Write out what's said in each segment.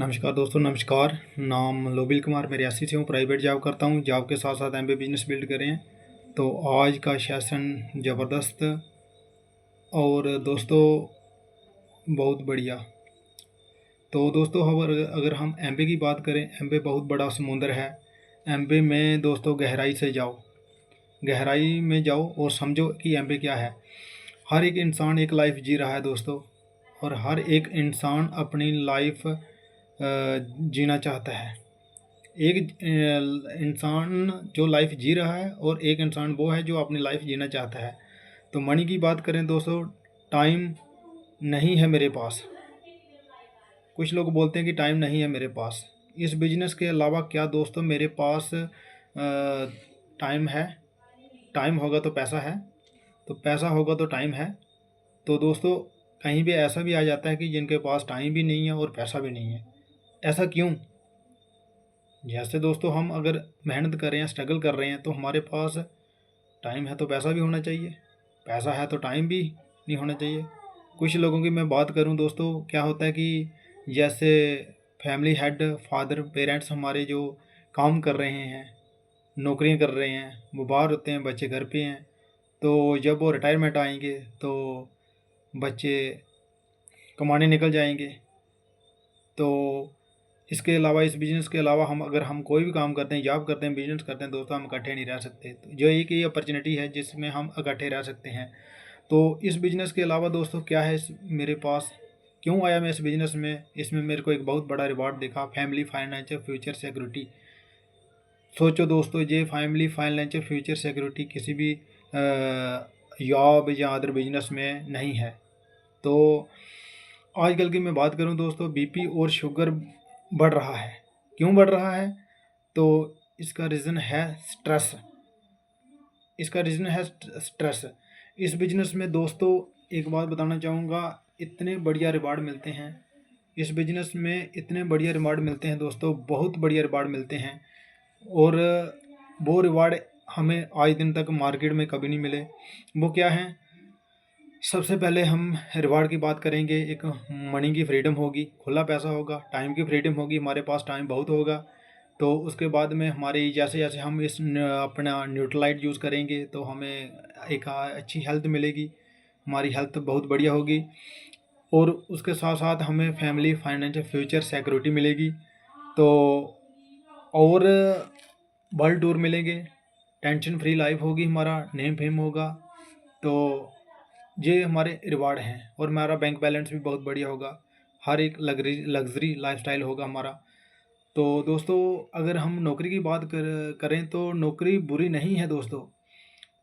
नमस्कार दोस्तों, नमस्कार। नाम लोबिल कुमार, मैं रियासी से हूँ। प्राइवेट जॉब करता हूँ। जॉब के साथ साथ एमबीए बिजनेस बिल्ड कर रहे हैं। तो आज का सेशन ज़बरदस्त और दोस्तों बहुत बढ़िया। तो दोस्तों अगर हम एमबीए की बात करें, एमबीए बहुत बड़ा समुंदर है। एमबीए में दोस्तों गहराई से जाओ, गहराई में जाओ और समझो कि एमबीए क्या है। हर एक इंसान एक लाइफ जी रहा है दोस्तों, और हर एक इंसान अपनी लाइफ जीना चाहता है। एक इंसान जो लाइफ जी रहा है और एक इंसान वो है जो अपनी लाइफ जीना चाहता है। तो मनी की बात करें दोस्तों, टाइम नहीं है मेरे पास। कुछ लोग बोलते हैं कि टाइम नहीं है मेरे पास। इस बिजनेस के अलावा क्या दोस्तों मेरे पास टाइम है? टाइम होगा तो पैसा है, तो पैसा होगा तो टाइम है। तो दोस्तों कहीं भी ऐसा भी आ जाता है कि जिनके पास टाइम भी नहीं है और पैसा भी नहीं है। ऐसा क्यों? जैसे दोस्तों हम अगर मेहनत कर रहे हैं, स्ट्रगल कर रहे हैं, तो हमारे पास टाइम है तो पैसा भी होना चाहिए, पैसा है तो टाइम भी नहीं होना चाहिए। कुछ लोगों की मैं बात करूं दोस्तों, क्या होता है कि जैसे फैमिली हेड, फादर, पेरेंट्स हमारे जो काम कर रहे हैं, नौकरियां कर रहे हैं, वो बाहर होते हैं, बच्चे घर पे हैं। तो जब वो रिटायरमेंट आएंगे तो बच्चे कमाने निकल जाएंगे। तो इसके अलावा, इस बिज़नेस के अलावा हम कोई भी काम करते हैं, जॉब करते हैं, बिजनेस करते हैं दोस्तों, हम इकट्ठे नहीं रह सकते। तो जो एक ही अपॉर्चुनिटी है जिसमें हम इकट्ठे रह सकते हैं। तो इस बिज़नेस के अलावा दोस्तों क्या है मेरे पास, क्यों आया मैं इस बिज़नेस में? इसमें मेरे को एक बहुत बड़ा रिवॉर्ड दिखा, फैमिली फाइनेंशियल फ्यूचर सिक्योरिटी। सोचो दोस्तों, ये फैमिली फाइनेंशियल फ्यूचर सिक्योरिटी किसी भी जॉब या अदर बिजनेस में नहीं है। तो आजकल की मैं बात करूं दोस्तों, बीपी और शुगर बढ़ रहा है। क्यों बढ़ रहा है? तो इसका रीज़न है स्ट्रेस। स्ट्रेस। इस बिजनेस में दोस्तों एक बात बताना चाहूँगा, इतने बढ़िया रिवार्ड मिलते हैं इस बिजनेस में, इतने बढ़िया रिवार्ड मिलते हैं दोस्तों, बहुत बढ़िया रिवार्ड मिलते हैं। और वो रिवार्ड हमें आज दिन तक मार्केट में कभी नहीं मिले। वो क्या है? सबसे पहले हम रिवार्ड की बात करेंगे। एक मनी की फ्रीडम होगी, खुला पैसा होगा, टाइम की फ्रीडम होगी, हमारे पास टाइम बहुत होगा। तो उसके बाद में हमारी जैसे जैसे हम अपना न्यूट्रलाइट यूज़ करेंगे तो हमें एक अच्छी हेल्थ मिलेगी, हमारी हेल्थ बहुत बढ़िया होगी। और उसके साथ साथ हमें फैमिली फाइनेंशियल फ्यूचर सिक्योरिटी मिलेगी। तो और वर्ल्ड टूर मिलेंगे, टेंशन फ्री लाइफ होगी, हमारा नेम फेम होगा। तो ये हमारे रिवार्ड हैं, और हमारा बैंक बैलेंस भी बहुत बढ़िया होगा, हर एक लग्जरी लाइफस्टाइल होगा हमारा। तो दोस्तों अगर हम नौकरी की बात करें तो नौकरी बुरी नहीं है दोस्तों।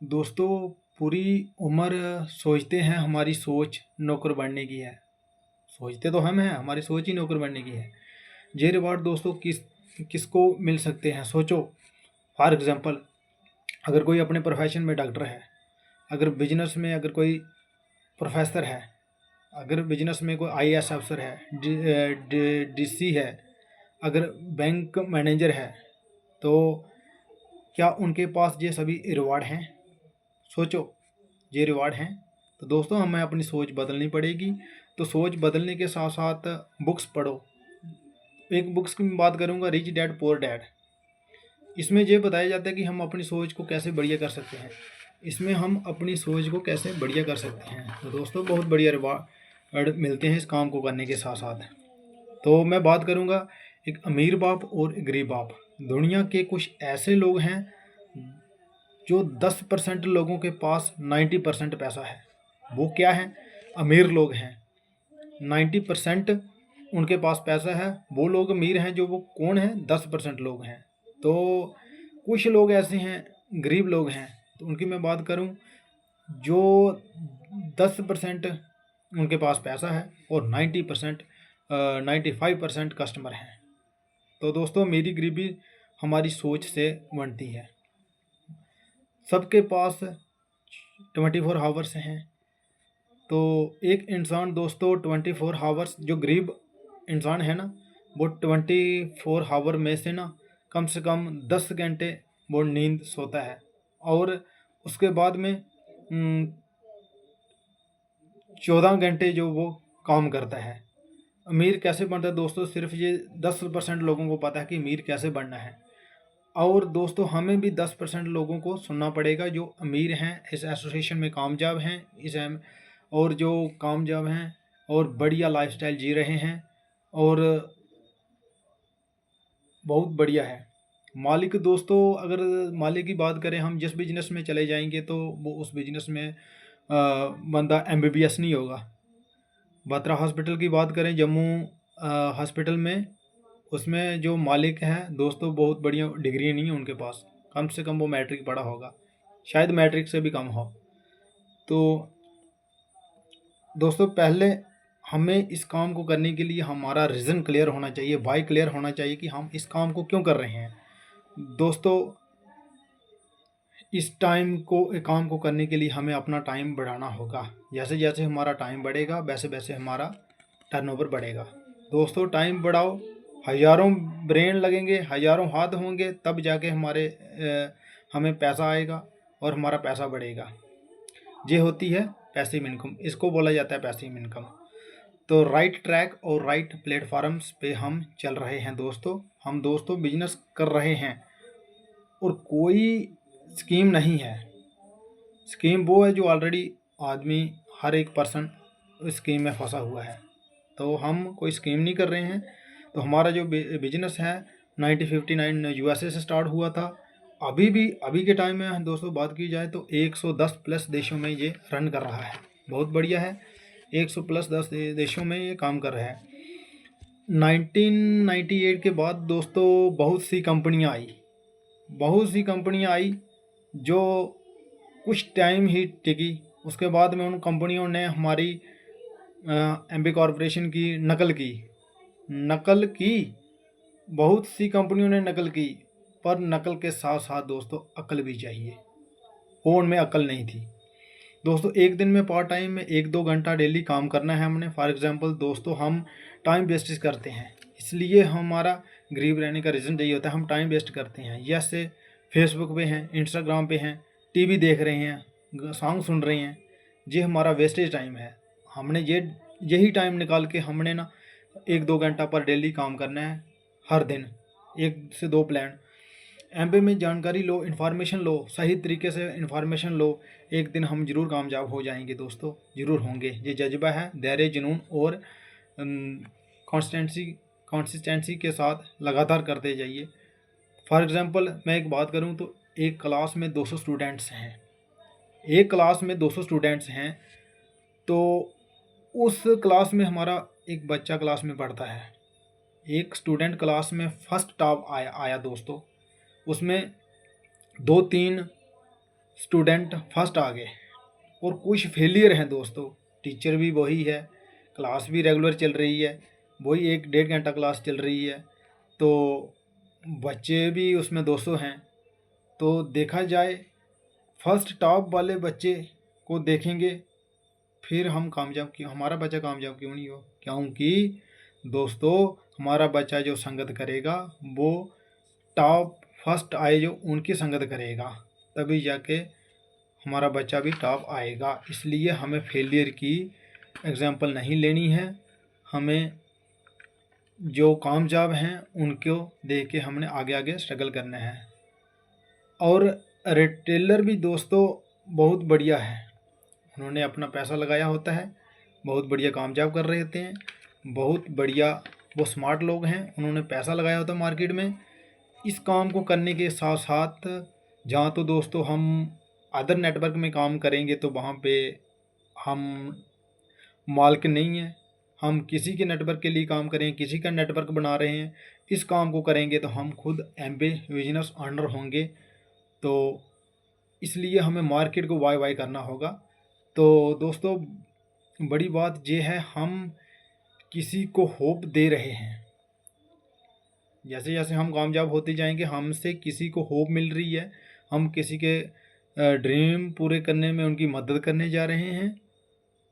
दोस्तों पूरी उम्र सोचते हैं, हमारी सोच नौकर बनने की है। सोचते तो हम हैं, हमारी सोच ही नौकर बनने की है। ये रिवार्ड दोस्तों किसको मिल सकते हैं? सोचो। फॉर एग्जांपल, अगर कोई अपने प्रोफेशन में डॉक्टर है, अगर बिजनेस में अगर कोई प्रोफेसर है, अगर बिजनेस में कोई आईएएस अफसर है, डीसी है, अगर बैंक मैनेजर है, तो क्या उनके पास ये सभी रिवार्ड हैं? सोचो, ये रिवार्ड हैं। तो दोस्तों हमें अपनी सोच बदलनी पड़ेगी। तो सोच बदलने के साथ साथ बुक्स पढ़ो। एक बुक्स की मैं बात करूँगा, रिच डैड पुअर डैड। इसमें ये बताया जाता है कि हम अपनी सोच को कैसे बढ़िया कर सकते हैं। इसमें हम अपनी सोच को कैसे बढ़िया कर सकते हैं। तो दोस्तों बहुत बढ़िया रिवार्ड मिलते हैं इस काम को करने के साथ साथ। तो मैं बात करूँगा एक अमीर बाप और एक गरीब बाप। दुनिया के कुछ ऐसे लोग हैं जो 10% लोगों के पास 90% पैसा है। वो क्या है? अमीर लोग हैं। 90% उनके पास पैसा है, वो लोग अमीर हैं। जो वो कौन है? 10% लोग हैं। तो कुछ लोग ऐसे हैं, गरीब लोग हैं। तो उनकी मैं बात करूं, जो 10% उनके पास पैसा है और 95% कस्टमर हैं। तो दोस्तों मेरी गरीबी हमारी सोच से बनती है। सबके पास 24 आवर्स हैं। तो एक इंसान दोस्तों 24 आवर्स, जो गरीब इंसान है ना, वो 24 आवर में से ना कम से कम 10 घंटे वो नींद सोता है। और उसके बाद में 14 घंटे जो वो काम करता है। अमीर कैसे बनता है दोस्तों, सिर्फ ये 10% लोगों को पता है कि अमीर कैसे बनना है। और दोस्तों हमें भी 10% लोगों को सुनना पड़ेगा जो अमीर हैं, इस एसोसिएशन में कामयाब हैं, और जो कामयाब हैं और बढ़िया लाइफस्टाइल जी रहे हैं और बहुत बढ़िया है। मालिक दोस्तों, अगर मालिक की बात करें, हम जिस बिजनेस में चले जाएंगे तो वो उस बिजनेस में बंदा MBBS नहीं होगा। बत्रा हॉस्पिटल की बात करें, जम्मू हॉस्पिटल में, उसमें जो मालिक हैं दोस्तों बहुत बढ़िया डिग्री नहीं है उनके पास, कम से कम वो मैट्रिक पढ़ा होगा, शायद मैट्रिक से भी कम हो। तो दोस्तों पहले हमें इस काम को करने के लिए हमारा रीज़न क्लियर होना चाहिए, वाई क्लियर होना चाहिए कि हम इस काम को क्यों कर रहे हैं। दोस्तों इस काम को करने के लिए हमें अपना टाइम बढ़ाना होगा। जैसे जैसे हमारा टाइम बढ़ेगा वैसे वैसे हमारा टर्नओवर बढ़ेगा। दोस्तों टाइम बढ़ाओ, हज़ारों ब्रेन लगेंगे, हज़ारों हाथ होंगे, तब जाके हमें पैसा आएगा और हमारा पैसा बढ़ेगा। ये होती है पैसिव इनकम, इसको बोला जाता है पैसिव इनकम। तो राइट ट्रैक और राइट प्लेटफॉर्म्स पे हम चल रहे हैं दोस्तों। हम दोस्तों बिजनेस कर रहे हैं और कोई स्कीम नहीं है। स्कीम वो है जो ऑलरेडी आदमी, हर एक पर्सन स्कीम में फंसा हुआ है। तो हम कोई स्कीम नहीं कर रहे हैं। तो हमारा जो बिजनेस है 1959 USA से स्टार्ट हुआ था। अभी के टाइम में दोस्तों बात की जाए तो 110 प्लस देशों में ये रन कर रहा है। बहुत बढ़िया है, 100 प्लस 10 देशों में ये काम कर रहा है। 1998 के बाद दोस्तों बहुत सी कंपनियां आई जो कुछ टाइम ही टिकी। उसके बाद में उन कंपनियों ने हमारी MB कॉरपोरेशन की नकल की। बहुत सी कंपनियों ने नकल की, पर नकल के साथ साथ दोस्तों अकल भी चाहिए, वो उनमें अकल नहीं थी। दोस्तों एक दिन में पार्ट टाइम में 1-2 घंटा डेली काम करना है हमने। फॉर एग्जांपल दोस्तों हम टाइम वेस्ट करते हैं, इसलिए हमारा गरीब रहने का रीज़न यही होता है, हम टाइम वेस्ट करते हैं। जैसे फेसबुक पे हैं, इंस्टाग्राम पे हैं, टीवी देख रहे हैं, सॉन्ग सुन रहे हैं, ये हमारा वेस्टेज टाइम है। हमने यही टाइम निकाल के हमने ना 1-2 घंटा पर डेली काम करना है हर दिन, 1 से 2 प्लान। MB में जानकारी लो, इन्फॉर्मेशन लो, सही तरीके से इन्फॉर्मेशन लो। एक दिन हम ज़रूर कामयाब हो जाएंगे दोस्तों, ज़रूर होंगे। ये जज्बा है, धैर्य, जुनून और कंसिस्टेंसी के साथ लगातार करते जाइए। फॉर एग्ज़ाम्पल मैं एक बात करूं तो एक क्लास में 200 स्टूडेंट्स हैं। तो उस क्लास में हमारा एक बच्चा क्लास में पढ़ता है, एक स्टूडेंट क्लास में फर्स्ट टॉप आया दोस्तों। उसमें 2-3 स्टूडेंट फर्स्ट आ गए और कुछ फेलियर हैं दोस्तों। टीचर भी वही है, क्लास भी रेगुलर चल रही है, वही 1-1.5 घंटा क्लास चल रही है, तो बच्चे भी उसमें 200 हैं। तो देखा जाए फर्स्ट टॉप वाले बच्चे को देखेंगे, फिर हमारा बच्चा कामयाब क्यों नहीं हो? क्योंकि दोस्तों हमारा बच्चा जो संगत करेगा वो टॉप फर्स्ट आए जो उनकी संगत करेगा, तभी जाके हमारा बच्चा भी टॉप आएगा। इसलिए हमें फेलियर की एग्जाम्पल नहीं लेनी है, हमें जो कामयाब हैं उनको देख के हमने आगे आगे स्ट्रगल करना है। और रिटेलर भी दोस्तों बहुत बढ़िया है, उन्होंने अपना पैसा लगाया होता है, बहुत बढ़िया कामयाब कर रहे होते हैं, बहुत बढ़िया, वो स्मार्ट लोग हैं, उन्होंने पैसा लगाया होता है मार्केट में। इस काम को करने के साथ साथ जहाँ तो दोस्तों हम अदर नेटवर्क में काम करेंगे तो वहाँ पे हम मालिक नहीं हैं, हम किसी के नेटवर्क के लिए काम करें, किसी का नेटवर्क बना रहे हैं। इस काम को करेंगे तो हम खुद MB बिजनेस ऑनर होंगे। तो इसलिए हमें मार्केट को वाई करना होगा। तो दोस्तों बड़ी बात ये है, हम किसी को होप दे रहे हैं। जैसे जैसे हम कामयाब होते जाएंगे हमसे किसी को होप मिल रही है, हम किसी के ड्रीम पूरे करने में उनकी मदद करने जा रहे हैं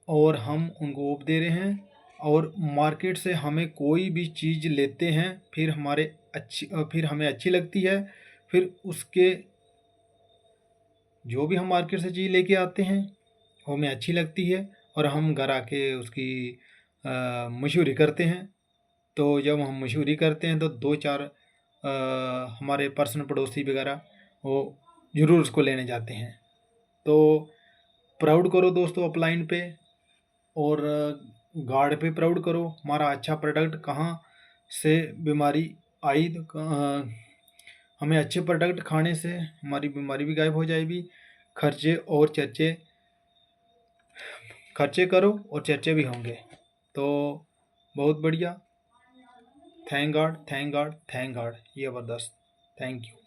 और हम उनको होप दे रहे हैं। और मार्केट से हमें कोई भी चीज़ लेते हैं, फिर हमें अच्छी लगती है, फिर उसके जो भी हम मार्केट से चीज़ लेके आते हैं वो हमें अच्छी लगती है और हम घर आके उसकी मशहूरी करते हैं। तो जब हम मशहूरी करते हैं तो 2-4 हमारे पर्सन पड़ोसी वगैरह वो ज़रूर उसको लेने जाते हैं। तो प्राउड करो दोस्तों अपलाइन पे, और गार्ड पे प्राउड करो। हमारा अच्छा प्रोडक्ट कहाँ से बीमारी आई तो हमें अच्छे प्रोडक्ट खाने से हमारी बीमारी भी गायब हो जाएगी। खर्चे करो और चर्चे भी होंगे। तो बहुत बढ़िया। Thank God, thank God, thank God, ये ज़बरदस्त। Thank you.